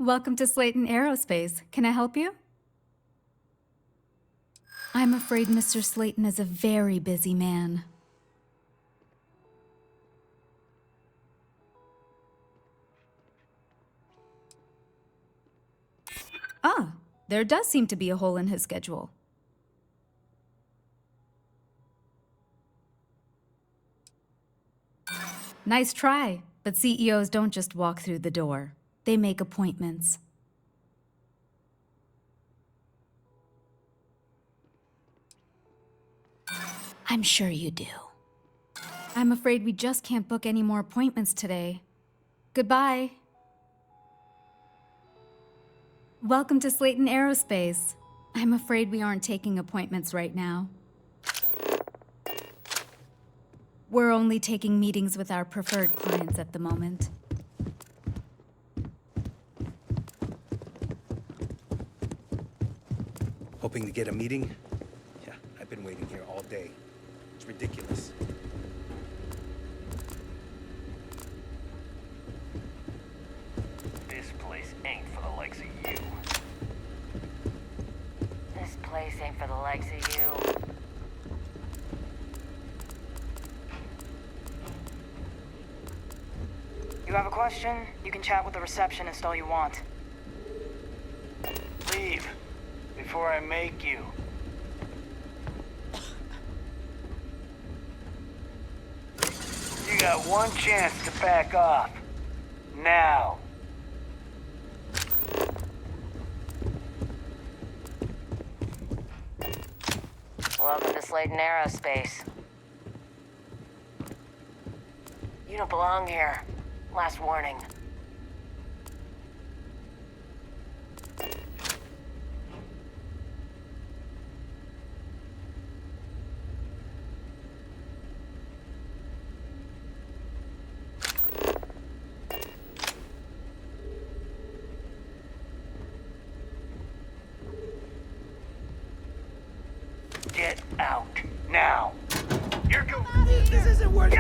Welcome to Slayton Aerospace. Can I help you? I'm afraid Mr. Slayton is a very busy man. Ah, there does seem to be a hole in his schedule. Nice try, but CEOs don't just walk through the door. They make appointments. I'm sure you do. I'm afraid we just can't book any more appointments today. Goodbye. Welcome to Slayton Aerospace. I'm afraid we aren't taking appointments right now. We're only taking meetings with our preferred clients at the moment. Hoping to get a meeting? Yeah, I've been waiting here all day. It's ridiculous. This place ain't for the likes of you. This place ain't for the likes of you. You have a question? You can chat with the receptionist all you want. Leave before I make you. You got one chance to back off. Now. Welcome to Slayton Aerospace. You don't belong here. Last warning. Get out. Now. You're going. This isn't working!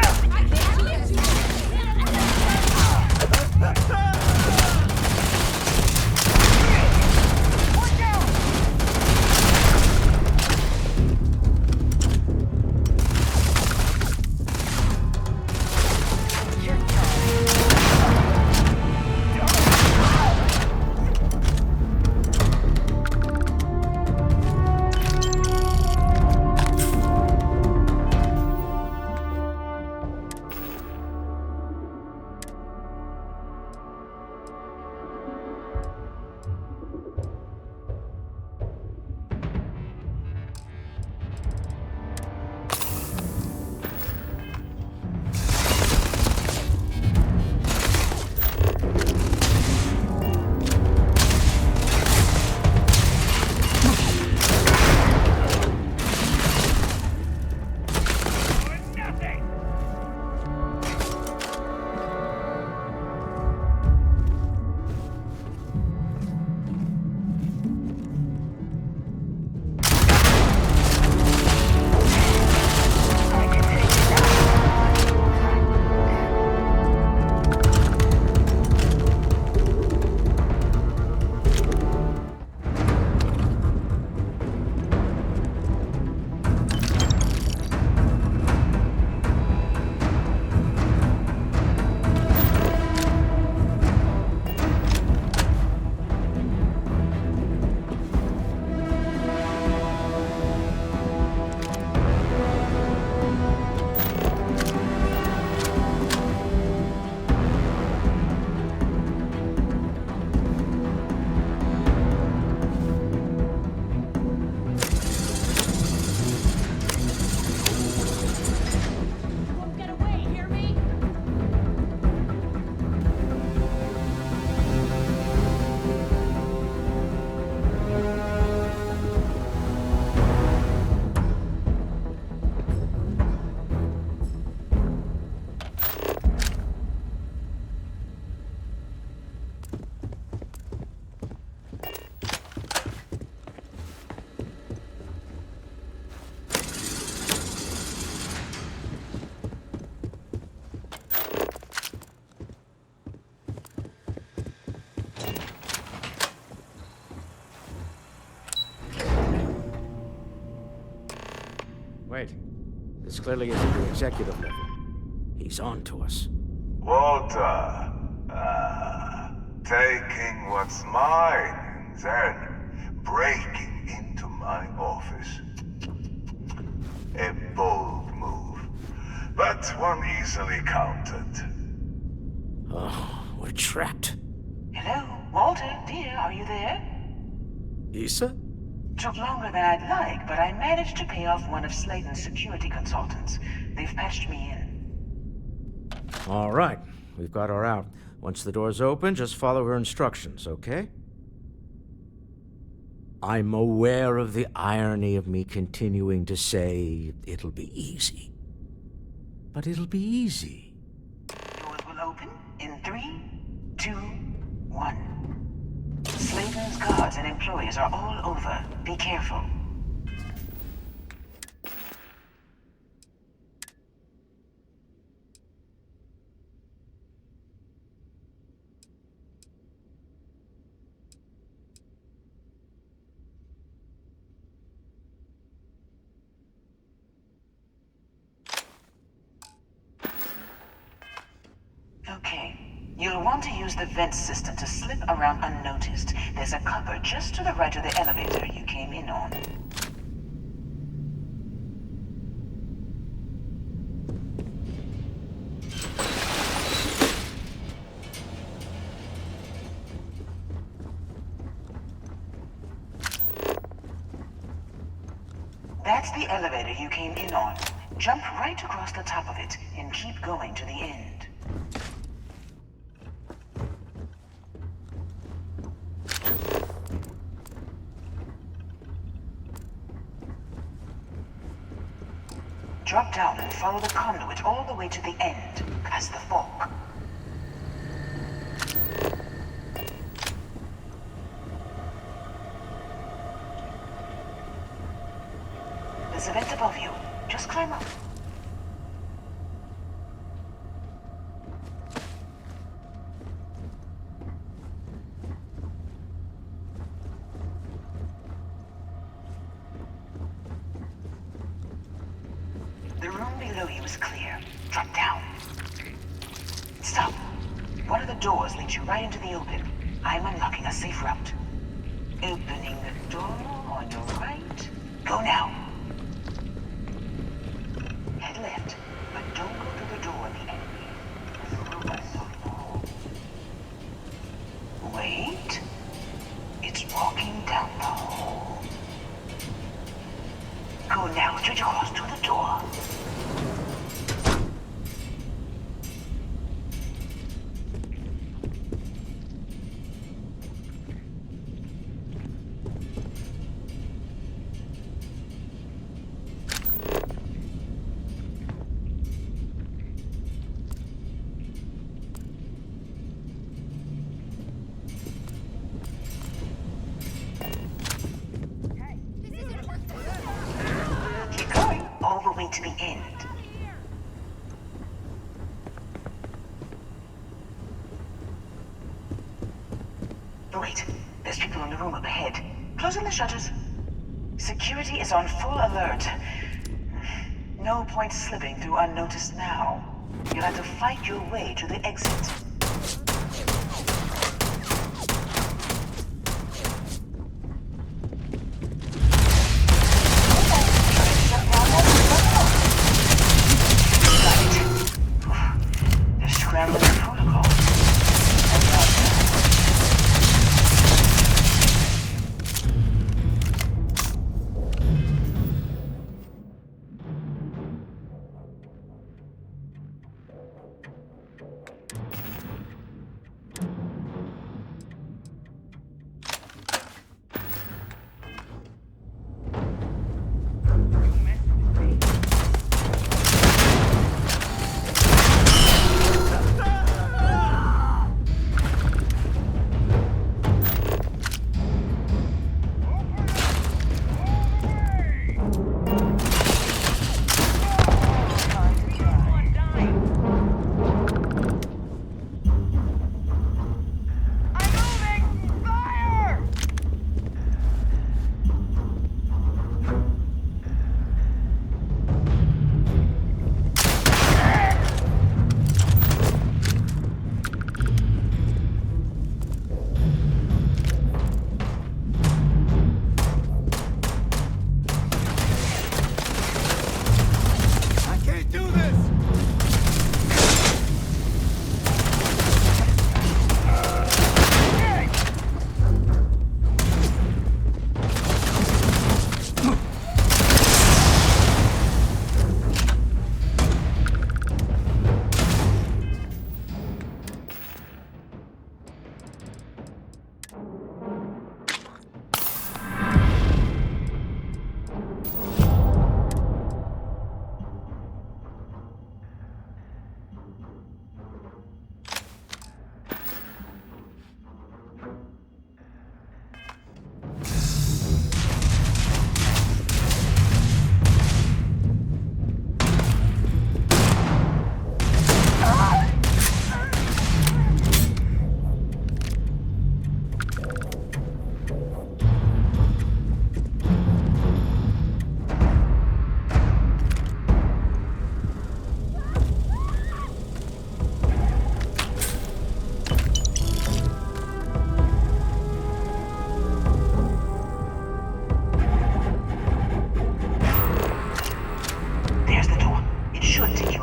Wait. This clearly isn't the executive level. He's on to us. Walter, taking what's mine and then breaking into my office. A bold move, but one easily countered. Oh, we're trapped. Hello, Walter, dear, are you there? Issa? Took longer than I'd like, but I managed to pay off one of Slayton's security consultants. They've patched me in. All right. We've got her out. Once the door's open, just follow her instructions, okay? I'm aware of the irony of me continuing to say it'll be easy. But it'll be easy. Doors will open in 3, 2, 1. Slayton's guards and employees are all over. Be careful. Okay. You'll want to use the vent system to slip around unnoticed. There's a cupboard just to the right of the elevator you came in on. That's the elevator you came in on. Jump right across the top of it and keep going to the end. Drop down and follow the conduit all the way to the end, past the fork. There's a vent above you. Just climb up. The room below you is clear. Drop down. Stop. One of the doors leads you right into the open. I'm unlocking a safe route. Opening the door on your right. Go now. Head left, but don't go through the door at the end. The robot's on the hall. Wait. It's walking down the hall. Go now, straight across to the door. Keep going, all the way to the end. Wait, there's people in the room up ahead. Closing the shutters. Security is on full alert. No point slipping through unnoticed now. You'll have to fight your way to the exit. They're scrambling the protocol.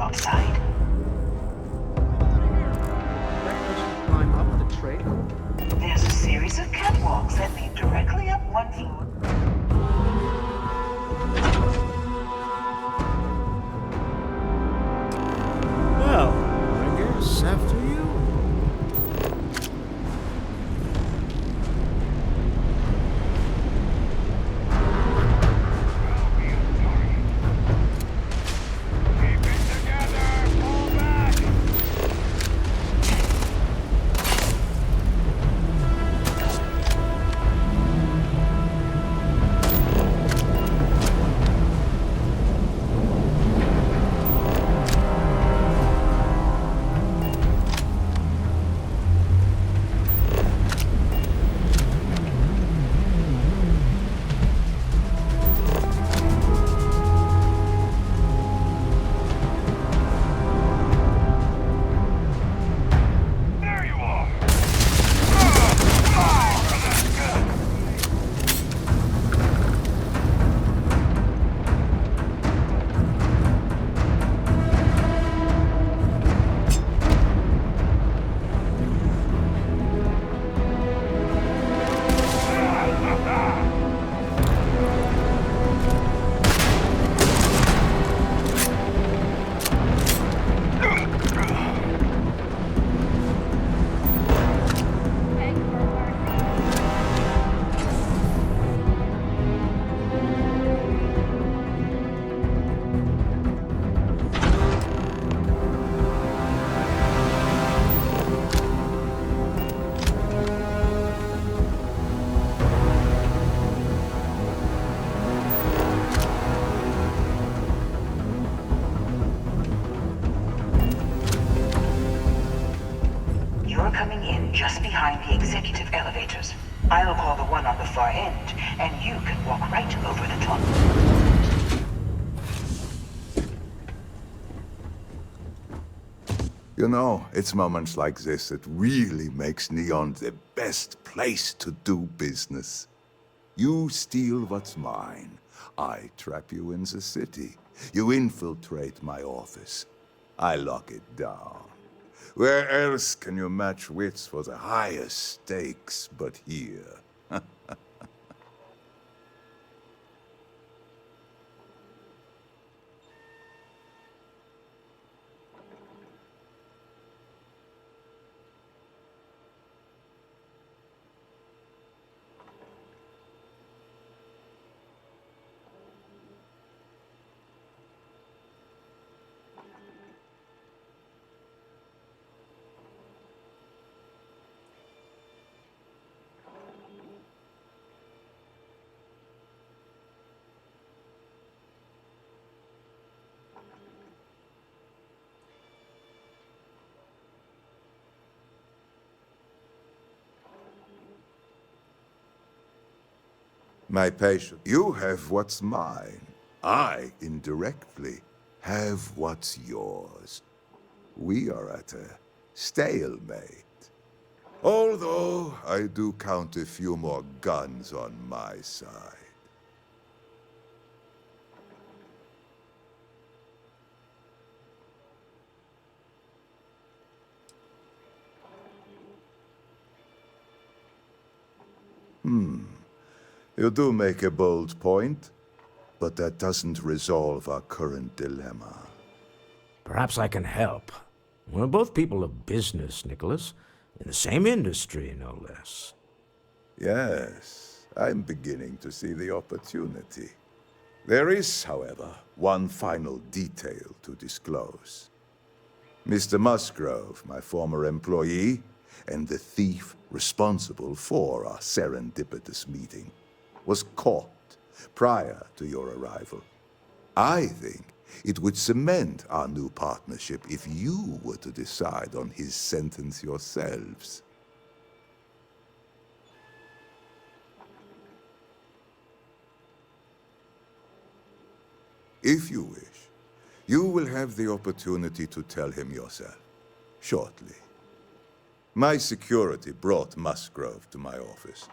outside. That lets you climb up the trail? There's a series of catwalks that lead directly up one floor. Well, I guess after you. You're coming in just behind the executive elevators. I'll call the one on the far end, and you can walk right over the top. You know, it's moments like this that really makes Neon the best place to do business. You steal what's mine. I trap you in the city. You infiltrate my office. I lock it down. Where else can you match wits for the highest stakes but here? My patient, you have what's mine. I, indirectly, have what's yours. We are at a stalemate. Although, I do count a few more guns on my side. You do make a bold point, but that doesn't resolve our current dilemma. Perhaps I can help. We're both people of business, Nicholas. In the same industry, no less. Yes, I'm beginning to see the opportunity. There is, however, one final detail to disclose. Mr. Musgrove, my former employee, and the thief responsible for our serendipitous meeting, was caught prior to your arrival. I think it would cement our new partnership if you were to decide on his sentence yourselves. If you wish, you will have the opportunity to tell him yourself, shortly. My security brought Musgrove to my office.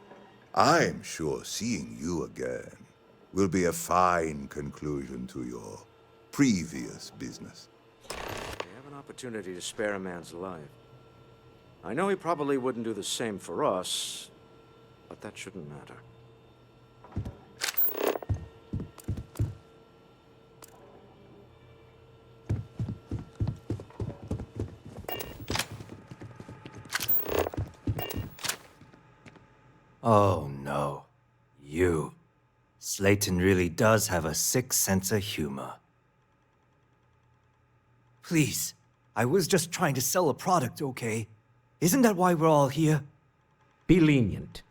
I'm sure seeing you again will be a fine conclusion to your previous business. An opportunity to spare a man's life. I know he probably wouldn't do the same for us, but that shouldn't matter. Oh no. You. Slayton really does have a sick sense of humor. Please, I was just trying to sell a product, okay? Isn't that why we're all here? Be lenient.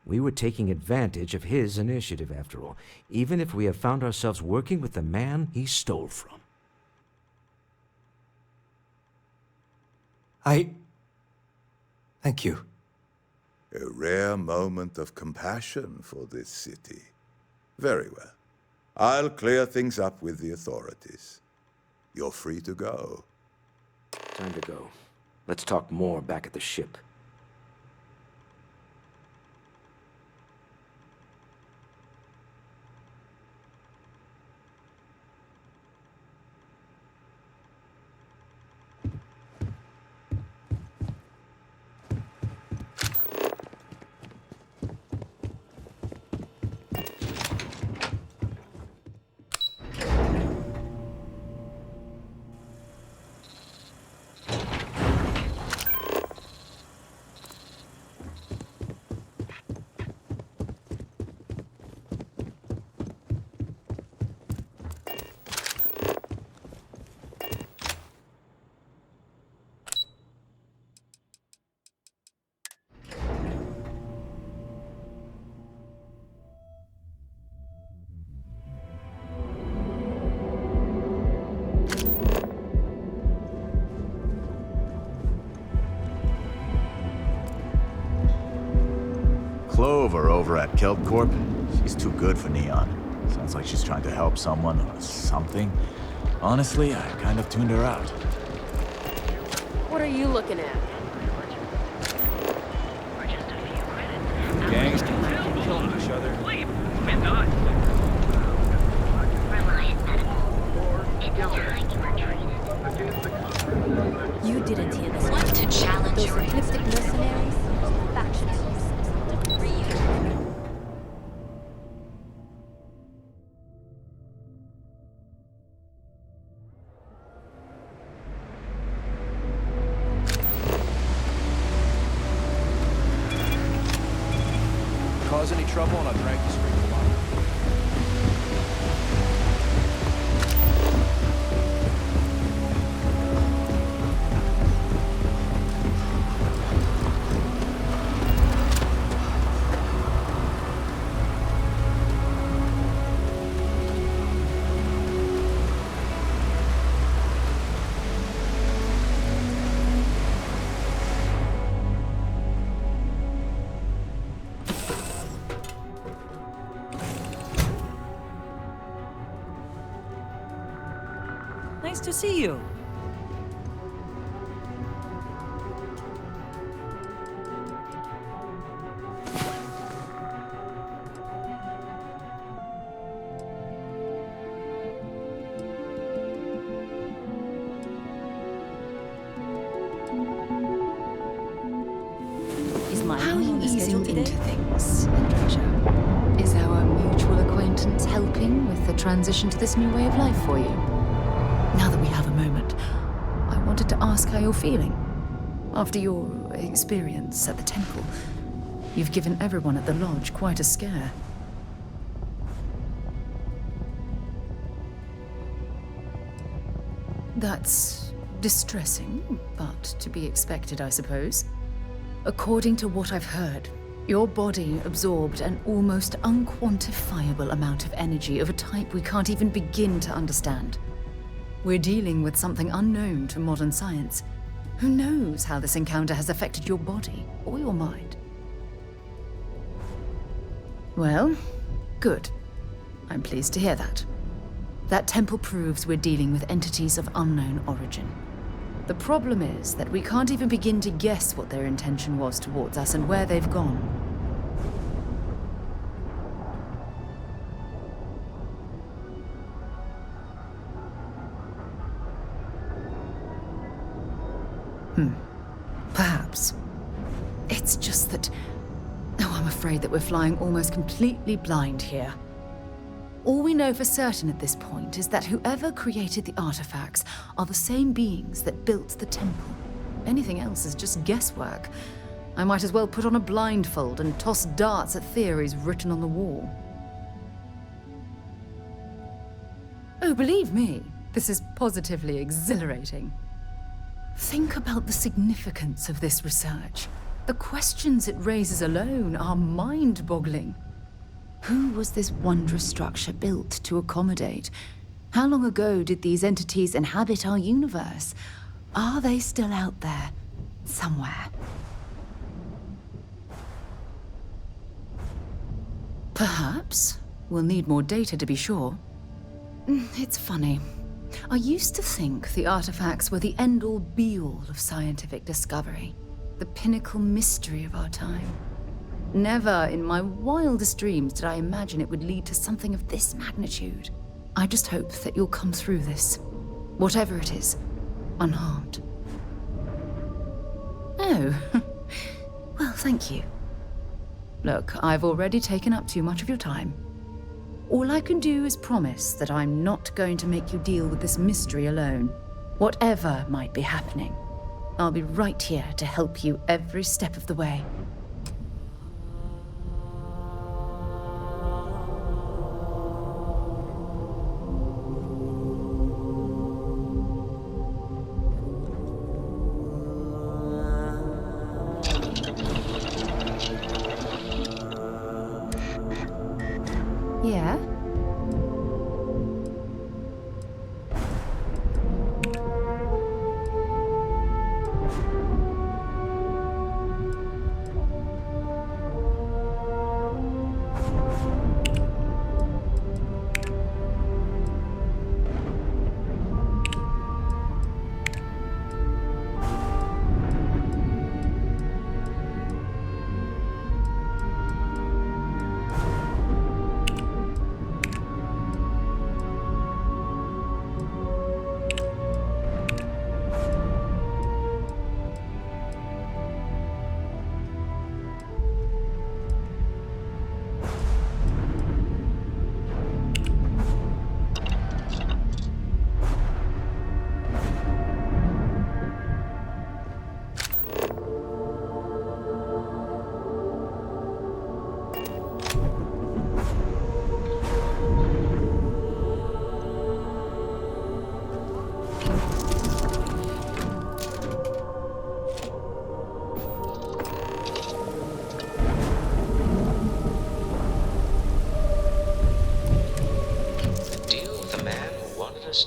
We were taking advantage of his initiative, after all, even if we have found ourselves working with the man he stole from. Thank you. A rare moment of compassion for this city. Very well. I'll clear things up with the authorities. You're free to go. Time to go. Let's talk more back at the ship. Clover over at Kelp Corp. She's too good for Neon. Sounds like she's trying to help someone or something. Honestly, I kind of tuned her out. What are you looking at? Gangs killing each other. You didn't hear this. Want to challenge those ecliptic mercenaries? Factions. Cause any trouble and I'll drag you straight to the bottom. Nice to see you. How are you easing into things, Andreja? Is our mutual acquaintance helping with the transition to this new way of life for you? Now that we have a moment, I wanted to ask how you're feeling. After your experience at the temple, you've given everyone at the lodge quite a scare. That's distressing, but to be expected, I suppose. According to what I've heard, your body absorbed an almost unquantifiable amount of energy of a type we can't even begin to understand. We're dealing with something unknown to modern science. Who knows how this encounter has affected your body or your mind? Well, good. I'm pleased to hear that. That temple proves we're dealing with entities of unknown origin. The problem is that we can't even begin to guess what their intention was towards us and where they've gone. Perhaps. It's just that... Oh, I'm afraid that we're flying almost completely blind here. All we know for certain at this point is that whoever created the artifacts are the same beings that built the temple. Anything else is just guesswork. I might as well put on a blindfold and toss darts at theories written on the wall. Oh, believe me, this is positively exhilarating. Think about the significance of this research. The questions it raises alone are mind-boggling. Who was this wondrous structure built to accommodate? How long ago did these entities inhabit our universe? Are they still out there, somewhere? Perhaps. We'll need more data to be sure. It's funny. I used to think the artifacts were the end-all be-all of scientific discovery, the pinnacle mystery of our time. Never in my wildest dreams did I imagine it would lead to something of this magnitude. I just hope that you'll come through this, whatever it is, unharmed. Oh, well, thank you. Look, I've already taken up too much of your time. All I can do is promise that I'm not going to make you deal with this mystery alone. Whatever might be happening, I'll be right here to help you every step of the way. Yeah?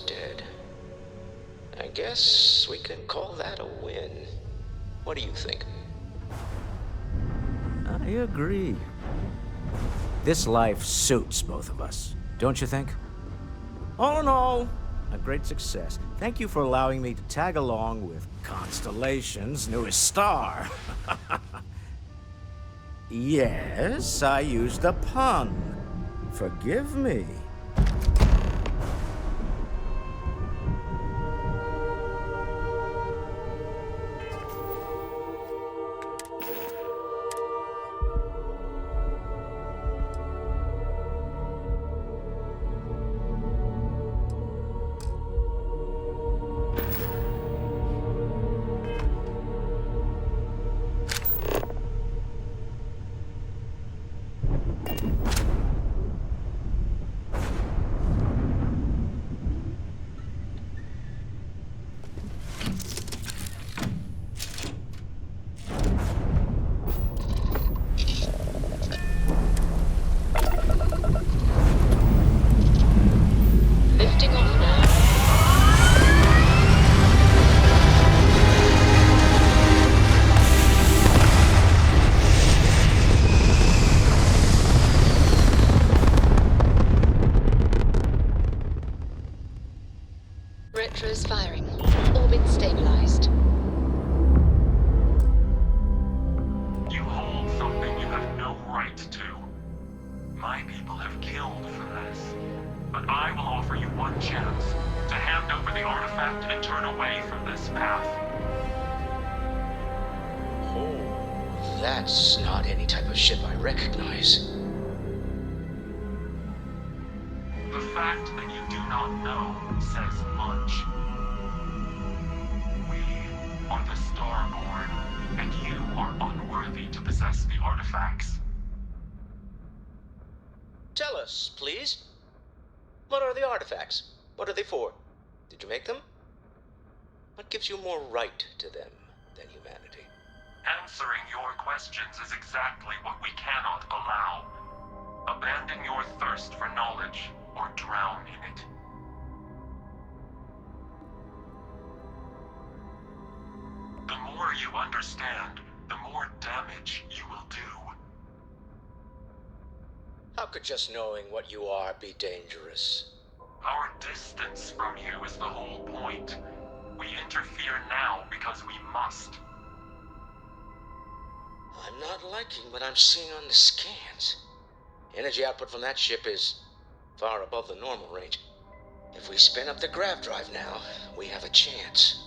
Dead. I guess we can call that a win. What do you think? I agree. This life suits both of us, don't you think? All in all, a great success. Thank you for allowing me to tag along with Constellation's newest star. Yes, I used a pun. Forgive me. Retros firing. Orbit stabilized. You hold something you have no right to. My people have killed for this. But I will offer you one chance to hand over the artifact and turn away from this path. That's not any type of ship I recognize. The fact that you do not know says much. We are the Starborn, and you are unworthy to possess the artifacts. Tell us, please. What are the artifacts? What are they for? Did you make them? What gives you more right to them than humanity? Answering your questions is exactly what we cannot allow. Abandon your thirst for knowledge, or drown in it. The more you understand, the more damage you will do. How could just knowing what you are be dangerous? Our distance from you is the whole point. We interfere now because we must. I'm not liking what I'm seeing on the scans. Energy output from that ship is far above the normal range. If we spin up the grav drive now, we have a chance.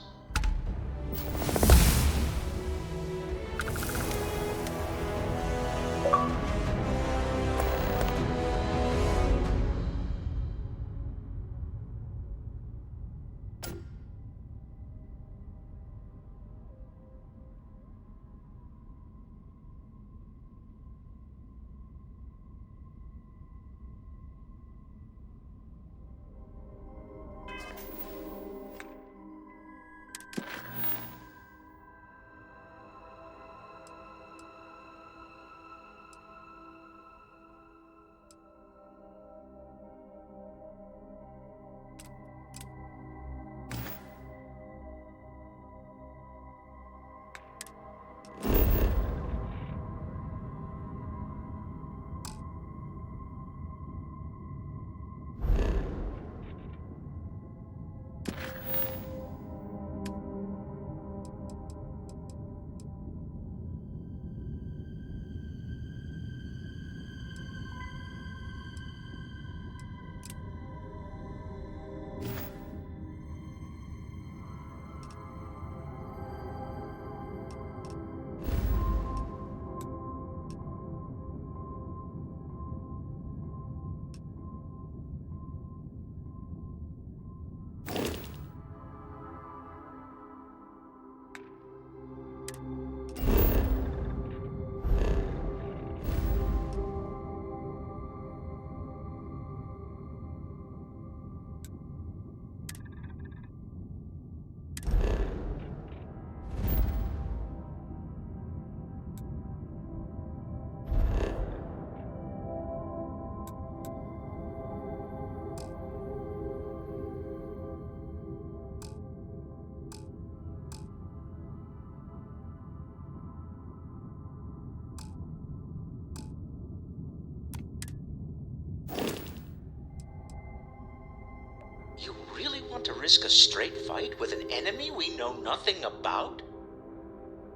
You really want to risk a straight fight with an enemy we know nothing about?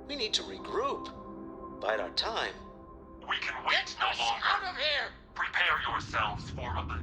We need to regroup. Bide our time. We can wait no longer. Out of here! Prepare yourselves for a...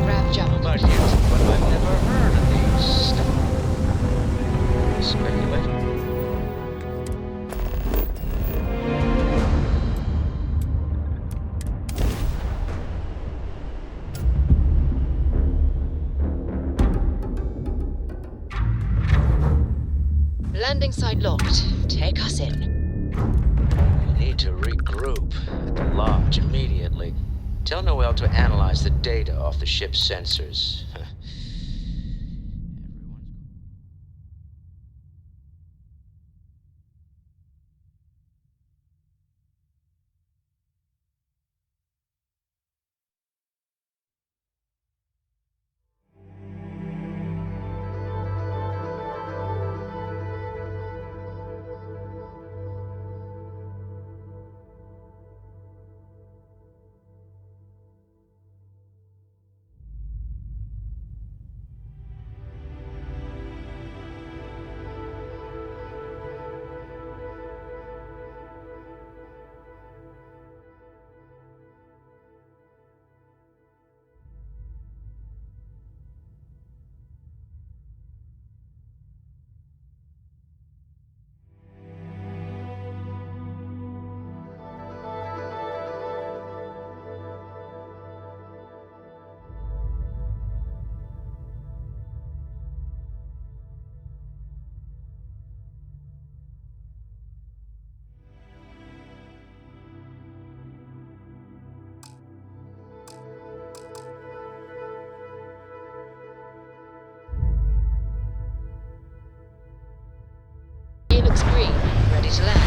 Grav jump. But here's what I've never heard of these. Speculate. Landing site locked. Take us in. We need to regroup at the lodge immediately. Tell Noel to analyze the data off the ship's sensors. to land.